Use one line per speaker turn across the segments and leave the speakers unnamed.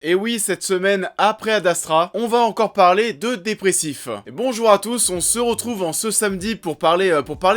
Et oui, cette semaine, après Ad Astra, on va encore parler de dépressif. Et bonjour à tous, on se retrouve en ce samedi pour parler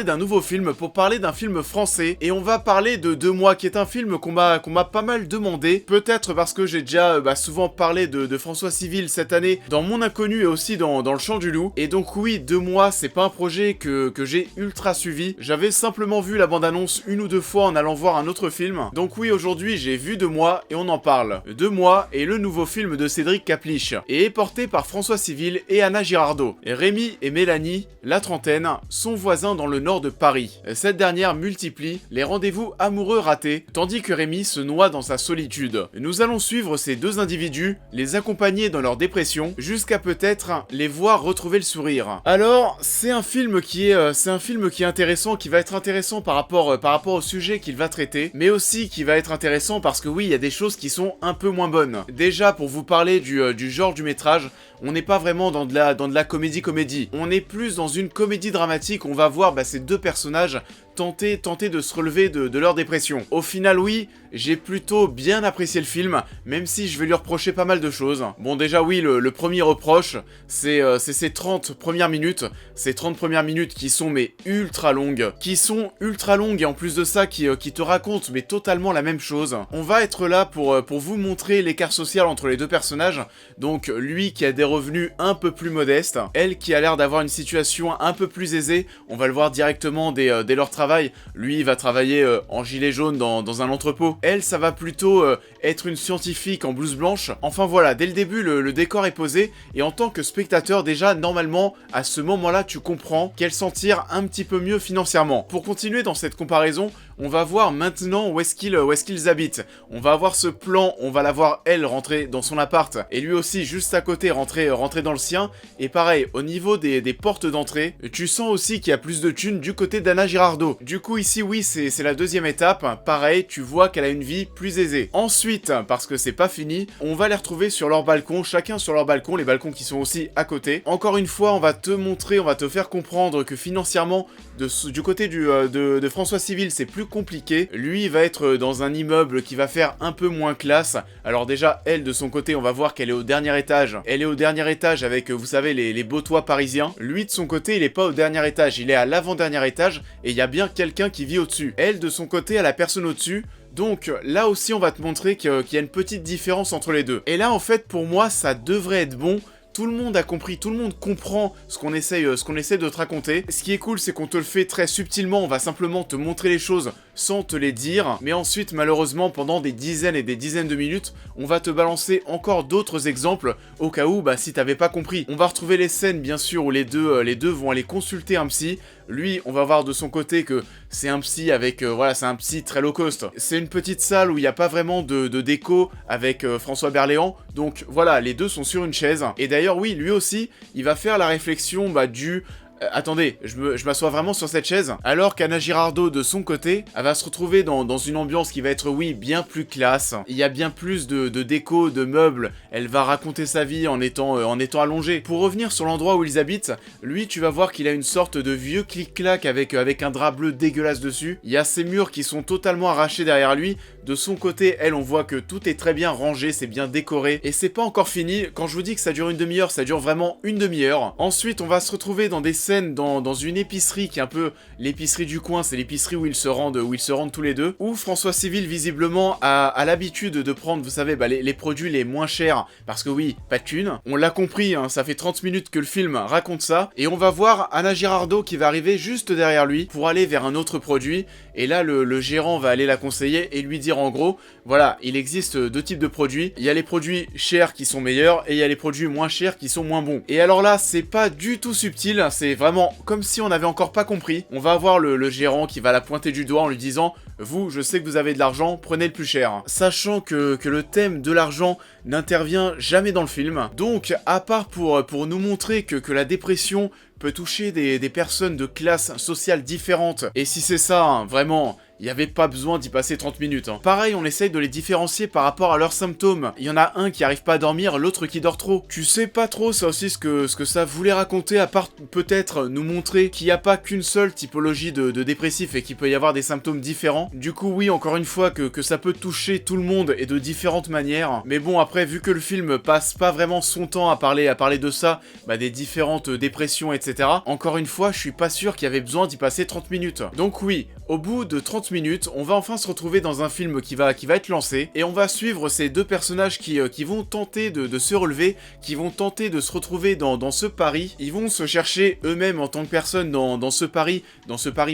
d'un nouveau film, pour parler d'un film français. Et on va parler de Deux mois, qui est un film qu'on m'a pas mal demandé. Peut-être parce que j'ai déjà souvent parlé de François Civil cette année, dans Mon Inconnu et aussi dans Le Chant du Loup. Et donc oui, Deux mois, c'est pas un projet que j'ai ultra suivi. J'avais simplement vu la bande-annonce une ou deux fois en allant voir un autre film. Donc oui, aujourd'hui, j'ai vu Deux mois et on en parle. Deux mois et le nouveau film de Cédric Kaplich, et est porté par François Civil et Anna Girardot. Rémi et Mélanie, la trentaine, sont voisins dans le nord de Paris. Cette dernière multiplie les rendez-vous amoureux ratés, tandis que Rémi se noie dans sa solitude. Nous allons suivre ces deux individus, les accompagner dans leur dépression, jusqu'à peut-être les voir retrouver le sourire. Alors, c'est un film qui est intéressant, qui va être intéressant par rapport au sujet qu'il va traiter, mais aussi qui va être intéressant parce que oui, il y a des choses qui sont un peu moins bonnes. Déjà, pour vous parler du genre du métrage, on n'est pas vraiment dans de la comédie. On est plus dans une comédie dramatique. On va voir ces deux personnages tenter de se relever de leur dépression. Au final, oui, j'ai plutôt bien apprécié le film, même si je vais lui reprocher pas mal de choses. Bon, déjà, oui, le premier reproche, c'est ces 30 premières minutes. Ces 30 premières minutes qui sont ultra longues. Et en plus de ça, qui te racontent totalement la même chose. On va être là pour vous montrer l'écart social entre les deux personnages. Donc, lui qui a des revenus un peu plus modestes, elle qui a l'air d'avoir une situation un peu plus aisée. On va le voir directement dès leur travail. Lui, il va travailler en gilet jaune dans un entrepôt. Elle, ça va plutôt être une scientifique en blouse blanche. Enfin voilà, dès le début, le décor est posé. Et en tant que spectateur, déjà, normalement, à ce moment-là, tu comprends qu'elle s'en tire un petit peu mieux financièrement. Pour continuer dans cette comparaison, on va voir maintenant où est-ce qu'ils habitent. On va avoir ce plan, on va la voir, elle, rentrer dans son appart. Et lui aussi, juste à côté, rentrer dans le sien. Et pareil, au niveau des portes d'entrée, tu sens aussi qu'il y a plus de thunes du côté d'Anna Girardot. Du coup, ici, oui, c'est la deuxième étape. Pareil, tu vois qu'elle a une vie plus aisée. Ensuite, parce que c'est pas fini, on va les retrouver sur leur balcon, chacun sur leur balcon, les balcons qui sont aussi à côté. Encore une fois, on va te faire comprendre que financièrement, du côté de François Civil, c'est plus compliqué. Lui, il va être dans un immeuble qui va faire un peu moins classe. Alors déjà, elle, de son côté, on va voir qu'elle est au dernier étage. Elle est au dernier étage avec, vous savez, les beaux toits parisiens. Lui, de son côté, il est pas au dernier étage, il est à l'avant-dernier étage, et il y a bien quelqu'un qui vit au-dessus. Elle, de son côté, a la personne au-dessus. Donc là aussi, on va te montrer qu'il y a une petite différence entre les deux. Et là, en fait, pour moi, ça devrait être bon. Tout le monde a compris, tout le monde comprend ce qu'on essaie de te raconter. Ce qui est cool, c'est qu'on te le fait très subtilement, on va simplement te montrer les choses sans te les dire. Mais ensuite, malheureusement, pendant des dizaines et des dizaines de minutes, on va te balancer encore d'autres exemples, au cas où, si t'avais pas compris. On va retrouver les scènes, bien sûr, où les deux vont aller consulter un psy. Lui, on va voir de son côté que c'est un psy avec, c'est un psy très low cost. C'est une petite salle où il n'y a pas vraiment de déco avec François Berléand. Donc voilà, les deux sont sur une chaise. Et d'ailleurs, oui, lui aussi, il va faire la réflexion attendez, je m'assois vraiment sur cette chaise, alors qu'Anna Girardot, de son côté, elle va se retrouver dans une ambiance qui va être, oui, bien plus classe. Il y a bien plus de déco, de meubles. Elle va raconter sa vie en étant allongée. Pour revenir sur l'endroit où ils habitent, lui, tu vas voir qu'il a une sorte de vieux clic-clac avec un drap bleu dégueulasse dessus. Il y a ces murs qui sont totalement arrachés derrière lui. De son côté, elle, on voit que tout est très bien rangé, c'est bien décoré. Et c'est pas encore fini. Quand je vous dis que ça dure une demi-heure, ça dure vraiment une demi-heure. Ensuite, on va se retrouver dans des scènes dans une épicerie qui est un peu l'épicerie du coin, c'est l'épicerie où ils se rendent tous les deux, où François Civil visiblement a l'habitude de prendre, vous savez, les produits les moins chers, parce que oui, pas de thunes. On l'a compris, ça fait 30 minutes que le film raconte ça, et on va voir Anna Girardot qui va arriver juste derrière lui pour aller vers un autre produit, et là le gérant va aller la conseiller et lui dire en gros, voilà, il existe deux types de produits, il y a les produits chers qui sont meilleurs, et il y a les produits moins chers qui sont moins bons. Et alors là, c'est pas du tout subtil, c'est vraiment comme si on n'avait encore pas compris. On va avoir le gérant qui va la pointer du doigt en lui disant « Vous, je sais que vous avez de l'argent, prenez le plus cher. » Sachant que le thème de l'argent n'intervient jamais dans le film. Donc, à part pour nous montrer que la dépression peut toucher des personnes de classes sociales différentes, et si c'est ça, vraiment, il n'y avait pas besoin d'y passer 30 minutes. Hein. Pareil, on essaye de les différencier par rapport à leurs symptômes. Il y en a un qui arrive pas à dormir, l'autre qui dort trop. Tu sais pas trop ça aussi ce que ça voulait raconter, à part peut-être nous montrer qu'il n'y a pas qu'une seule typologie de dépressif et qu'il peut y avoir des symptômes différents. Du coup oui, encore une fois, que ça peut toucher tout le monde et de différentes manières. Mais bon, après, vu que le film passe pas vraiment son temps à parler de ça, des différentes dépressions, etc. Encore une fois, je suis pas sûr qu'il y avait besoin d'y passer 30 minutes. Donc oui, au bout de 30 minutes, on va enfin se retrouver dans un film qui va être lancé, et on va suivre ces deux personnages qui vont tenter de se relever, qui vont tenter de se retrouver dans ce Paris. Ils vont se chercher eux-mêmes en tant que personnes dans ce Paris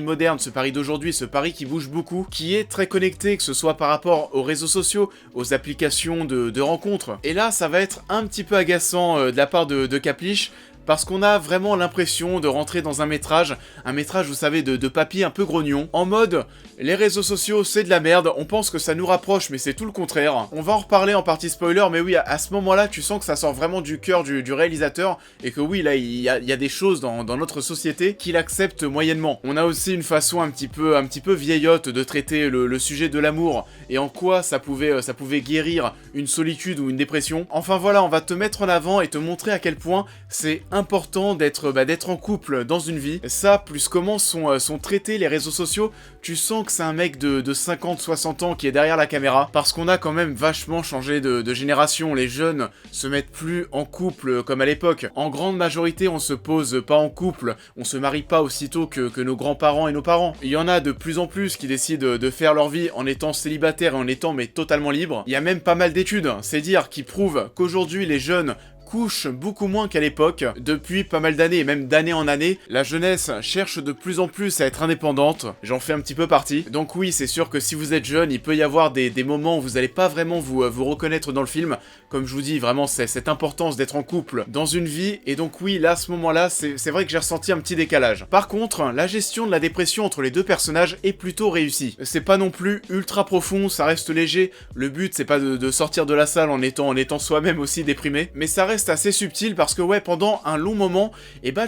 moderne, ce Paris d'aujourd'hui, ce Paris qui bouge beaucoup, qui est très connecté, que ce soit par rapport aux réseaux sociaux, aux applications de rencontres. Et là, ça va être un petit peu agaçant de la part de Caplich, parce qu'on a vraiment l'impression de rentrer dans un métrage, vous savez, de papy un peu grognon, en mode, les réseaux sociaux c'est de la merde, on pense que ça nous rapproche, mais c'est tout le contraire. On va en reparler en partie spoiler, mais oui, à ce moment-là, tu sens que ça sort vraiment du cœur du réalisateur, et que oui, là, il y a des choses dans notre société qu'il accepte moyennement. On a aussi une façon un petit peu vieillotte de traiter le sujet de l'amour, et en quoi ça pouvait guérir une solitude ou une dépression. Enfin voilà, on va te mettre en avant et te montrer à quel point c'est important d'être en couple dans une vie. Ça, plus comment sont traités les réseaux sociaux, tu sens que c'est un mec de 50-60 ans qui est derrière la caméra, parce qu'on a quand même vachement changé de génération. Les jeunes se mettent plus en couple comme à l'époque. En grande majorité, on se pose pas en couple, on se marie pas aussitôt que nos grands-parents et nos parents. Il y en a de plus en plus qui décident de faire leur vie en étant célibataires et en étant totalement libres. Il y a même pas mal d'études, c'est dire, qui prouvent qu'aujourd'hui les jeunes couche beaucoup moins qu'à l'époque. Depuis pas mal d'années, et même d'année en année, la jeunesse cherche de plus en plus à être indépendante. J'en fais un petit peu partie. Donc oui, c'est sûr que si vous êtes jeune, il peut y avoir des moments où vous n'allez pas vraiment vous reconnaître dans le film. Comme je vous dis, vraiment, c'est cette importance d'être en couple dans une vie. Et donc oui, là, à ce moment-là, c'est vrai que j'ai ressenti un petit décalage. Par contre, la gestion de la dépression entre les deux personnages est plutôt réussie. C'est pas non plus ultra profond, ça reste léger. Le but, c'est pas de sortir de la salle en étant soi-même aussi déprimé. Mais ça reste assez subtil parce que ouais, pendant un long moment,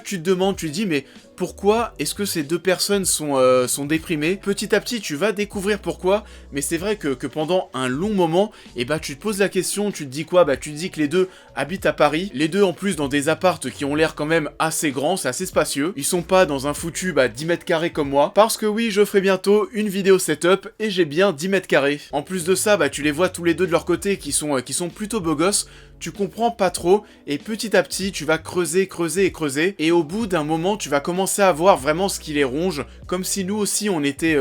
tu te demandes, tu te dis mais pourquoi est-ce que ces deux personnes sont déprimées? Petit à petit, tu vas découvrir pourquoi, mais c'est vrai que pendant un long moment, tu te poses la question, tu te dis quoi? Tu te dis que les deux habitent à Paris, les deux en plus dans des appartes qui ont l'air quand même assez grands, c'est assez spacieux, ils sont pas dans un foutu 10 mètres carrés comme moi, parce que oui, je ferai bientôt une vidéo setup, et j'ai bien 10 mètres carrés. En plus de ça, tu les vois tous les deux de leur côté qui sont plutôt beaux gosses, tu comprends pas trop, et petit à petit, tu vas creuser, et au bout d'un moment, tu vas commencer à voir vraiment ce qui les ronge, comme si nous aussi, on était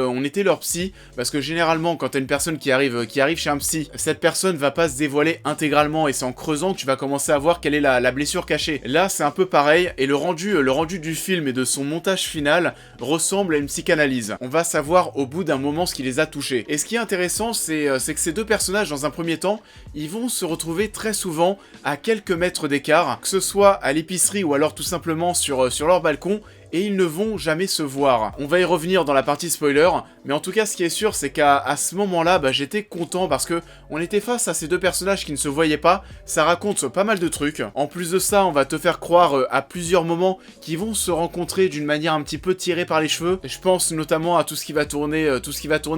leur psy, parce que généralement, quand t'as une personne qui arrive chez un psy, cette personne va pas se dévoiler intégralement, et c'est en creusant que tu vas commencer à voir quelle est la blessure cachée. Là, c'est un peu pareil, et le rendu du film et de son montage final ressemble à une psychanalyse. On va savoir au bout d'un moment ce qui les a touchés. Et ce qui est intéressant, c'est que ces deux personnages, dans un premier temps, ils vont se retrouver très souvent à quelques mètres d'écart, que ce soit à l'épicerie ou alors tout simplement sur leur balcon, et ils ne vont jamais se voir. On va y revenir dans la partie spoiler, mais en tout cas ce qui est sûr c'est qu'à ce moment-là, j'étais content parce que on était face à ces deux personnages qui ne se voyaient pas, ça raconte pas mal de trucs. En plus de ça, on va te faire croire à plusieurs moments qu'ils vont se rencontrer d'une manière un petit peu tirée par les cheveux. Je pense notamment à tout ce qui va tourner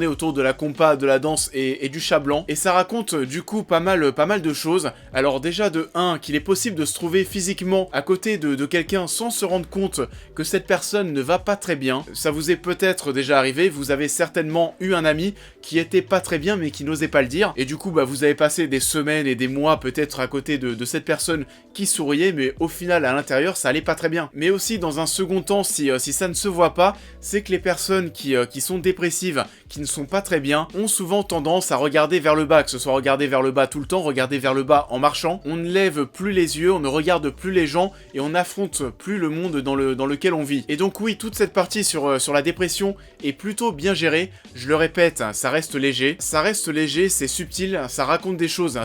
autour de la compa, de la danse et du chat blanc. Et ça raconte du coup pas mal de choses. Alors déjà de 1, qu'il est possible de se trouver physiquement à côté de quelqu'un sans se rendre compte que cette personne ne va pas très bien. Ça vous est peut-être déjà arrivé, vous avez certainement eu un ami qui était pas très bien mais qui n'osait pas le dire, et du coup vous avez passé des semaines et des mois peut-être à côté de cette personne qui souriait, mais au final à l'intérieur ça allait pas très bien. Mais aussi dans un second temps, si ça ne se voit pas, c'est que les personnes qui sont dépressives, qui ne sont pas très bien, ont souvent tendance à regarder vers le bas, que ce soit regarder vers le bas tout le temps, regarder vers le bas en marchant, on ne lève plus les yeux, on ne regarde plus les gens, et on n'affronte plus le monde dans lequel on vit. Et donc oui, toute cette partie sur la dépression est plutôt bien gérée. Je le répète, ça reste léger, c'est subtil, ça raconte des choses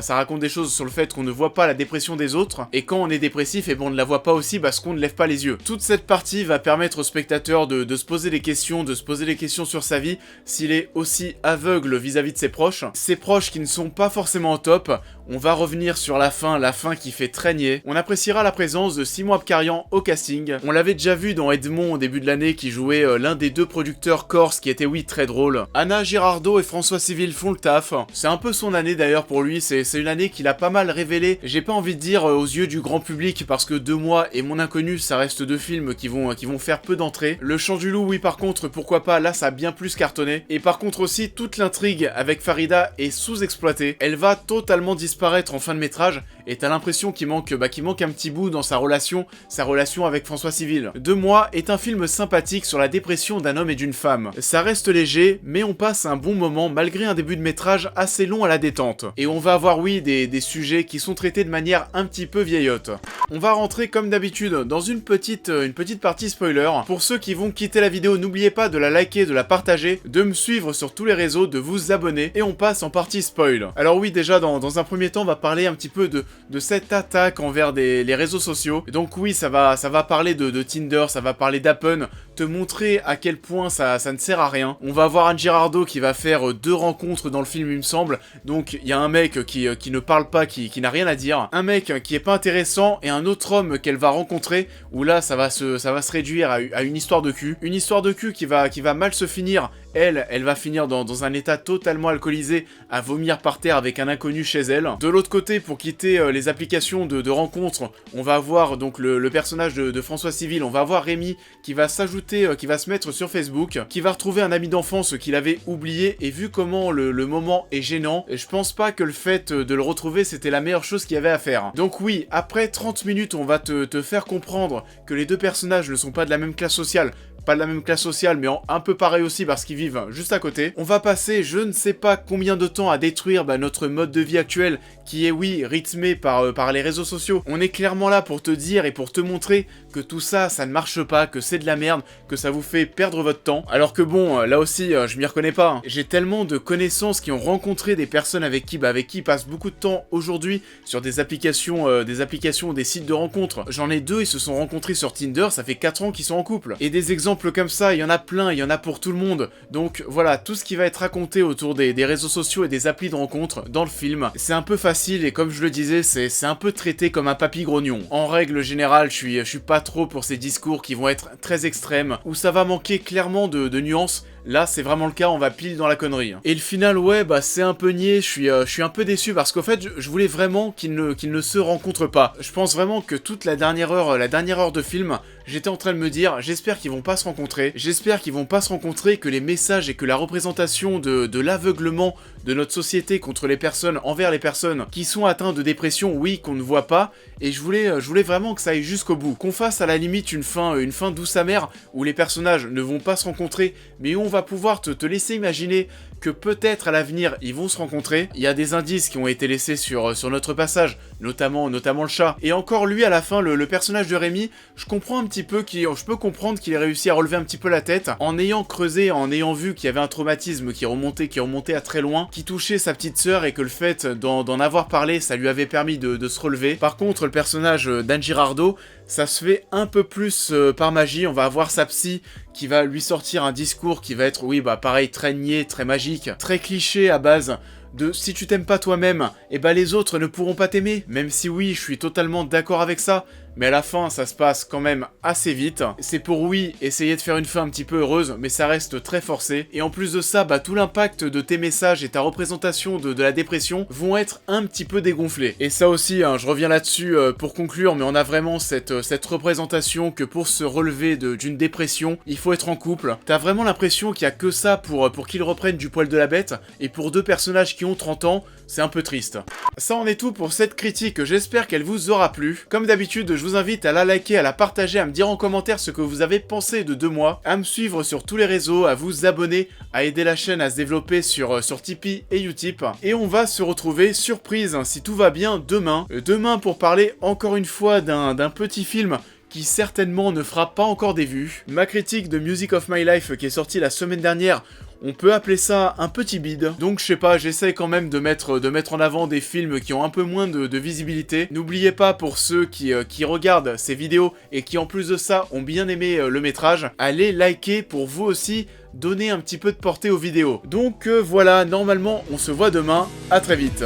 sur le fait qu'on ne voit pas la dépression des autres, et quand on est dépressif, on ne la voit pas aussi parce qu'on ne lève pas les yeux. Toute cette partie va permettre au spectateur de se poser des questions, sur sa vie, s'il est aussi aveugle vis-à-vis de ses proches qui ne sont pas forcément au top. On va revenir sur la fin qui fait traîner. On appréciera la présence de Simon Abkarian au casting. On l'avait déjà vu dans Edmond au début de l'année qui jouait l'un des deux producteurs corse qui était oui très drôle. Anna Girardot et François Civil font le taf. C'est un peu son année d'ailleurs pour lui, c'est une année qu'il a pas mal révélé. J'ai pas envie de dire aux yeux du grand public parce que 2 mois et Mon Inconnu ça reste 2 films qui vont faire peu d'entrées. Le Chant du Loup oui par contre pourquoi pas, là ça a bien plus cartonné. Et par contre aussi toute l'intrigue avec Farida est sous-exploitée. Elle va totalement disparaître en fin de métrage et t'as l'impression qu'il manque un petit bout dans sa relation avec François Civil. 2 mois est un film sympathique sur la dépression d'un homme et d'une femme. Ça reste léger, mais on passe un bon moment malgré un début de métrage assez long à la détente. Et on va avoir oui des sujets qui sont traités de manière un petit peu vieillotte. On va rentrer comme d'habitude dans une petite partie spoiler. Pour ceux qui vont quitter la vidéo, n'oubliez pas de la liker, de la partager, de me suivre sur tous les réseaux, de vous abonner et on passe en partie spoil. Alors oui déjà dans un premier temps on va parler un petit peu de cette attaque envers les réseaux sociaux. Et donc oui ça va parler de Tinder, ça va parler d'Appen, te montrer à quel point ça ne sert à rien. On va avoir Anne Girardot qui va faire 2 rencontres dans le film il me semble. Donc il y a un mec qui ne parle pas, qui n'a rien à dire, un mec qui est pas intéressant et un autre homme qu'elle va rencontrer où là ça va se réduire à une histoire de cul. Une histoire de cul qui va mal se finir. Elle va finir dans un état totalement alcoolisé, à vomir par terre avec un inconnu chez elle. De l'autre côté, pour quitter les applications de rencontres, on va avoir donc le personnage de François Civil, on va avoir Rémi qui va s'ajouter, qui va se mettre sur Facebook, qui va retrouver un ami d'enfance qu'il avait oublié, et vu comment le moment est gênant, je pense pas que le fait de le retrouver c'était la meilleure chose qu'il y avait à faire. Donc oui, après 30 minutes, on va te faire comprendre que les 2 personnages ne sont pas de la même classe sociale, pas de la même classe sociale, mais un peu pareil aussi parce qu'ils vivent juste à côté. On va passer je ne sais pas combien de temps à détruire notre mode de vie actuel qui est oui rythmé par les réseaux sociaux. On est clairement là pour te dire et pour te montrer que tout ça, ça ne marche pas, que c'est de la merde, que ça vous fait perdre votre temps. Alors que bon, là aussi, je m'y reconnais pas. Hein. J'ai tellement de connaissances qui ont rencontré des personnes avec qui ils passent beaucoup de temps aujourd'hui sur des applications, des sites de rencontres. J'en ai 2, ils se sont rencontrés sur Tinder, ça fait 4 ans qu'ils sont en couple. Et des exemples comme ça, il y en a plein, il y en a pour tout le monde. Donc voilà, tout ce qui va être raconté autour des réseaux sociaux et des applis de rencontres dans le film, c'est un peu facile et comme je le disais, c'est un peu traité comme un papy grognon. En règle générale, je suis pas trop pour ces discours qui vont être très extrêmes, où ça va manquer clairement de nuances. Là, c'est vraiment le cas, on va pile dans la connerie. Et le final, ouais, c'est un peu niais, je suis un peu déçu parce qu'en fait, je voulais vraiment qu'ils ne se rencontrent pas. Je pense vraiment que toute la dernière heure de film, j'étais en train de me dire, j'espère qu'ils vont pas se rencontrer, que les messages et que la représentation de l'aveuglement de notre société contre les personnes, envers les personnes qui sont atteintes de dépression, oui, qu'on ne voit pas, et je voulais vraiment que ça aille jusqu'au bout. Qu'on fasse à la limite une fin douce amère, où les personnages ne vont pas se rencontrer, mais où on va pouvoir te laisser imaginer que peut-être à l'avenir ils vont se rencontrer. Il y a des indices qui ont été laissés sur notre passage, notamment le chat. Et encore lui à la fin, le personnage de Rémi, je comprends un petit peu je peux comprendre qu'il ait réussi à relever un petit peu la tête en ayant creusé, en ayant vu qu'il y avait un traumatisme qui remontait à très loin, qui touchait sa petite sœur et que le fait d'en avoir parlé, ça lui avait permis de se relever. Par contre, le personnage d'Anne Girardot, ça se fait un peu plus par magie. On va avoir sa psy qui va lui sortir un discours qui va être, oui, pareil, très niais, très magique, très cliché à base de si tu t'aimes pas toi-même, les autres ne pourront pas t'aimer. Même si oui, je suis totalement d'accord avec ça, mais à la fin, ça se passe quand même assez vite. C'est pour, oui, essayer de faire une fin un petit peu heureuse, mais ça reste très forcé. Et en plus de ça, tout l'impact de tes messages et ta représentation de la dépression vont être un petit peu dégonflés. Et ça aussi, je reviens là-dessus pour conclure, mais on a vraiment cette représentation que pour se relever d'une dépression, il faut être en couple. T'as vraiment l'impression qu'il y a que ça pour qu'ils reprennent du poil de la bête, et pour 2 personnages qui ont 30 ans, c'est un peu triste. Ça en est tout pour cette critique, j'espère qu'elle vous aura plu. Comme d'habitude, je vous invite à la liker, à la partager, à me dire en commentaire ce que vous avez pensé de 2 mois, à me suivre sur tous les réseaux, à vous abonner, à aider la chaîne à se développer sur Tipeee et Utip. Et on va se retrouver, surprise, si tout va bien, demain pour parler encore une fois d'un petit film qui certainement ne fera pas encore des vues. Ma critique de Music of My Life qui est sortie la semaine dernière, on peut appeler ça un petit bide. Donc je sais pas, j'essaie quand même de mettre en avant des films qui ont un peu moins de visibilité. N'oubliez pas pour ceux qui regardent ces vidéos et qui en plus de ça ont bien aimé le métrage, allez liker pour vous aussi donner un petit peu de portée aux vidéos. Donc voilà, normalement on se voit demain, à très vite.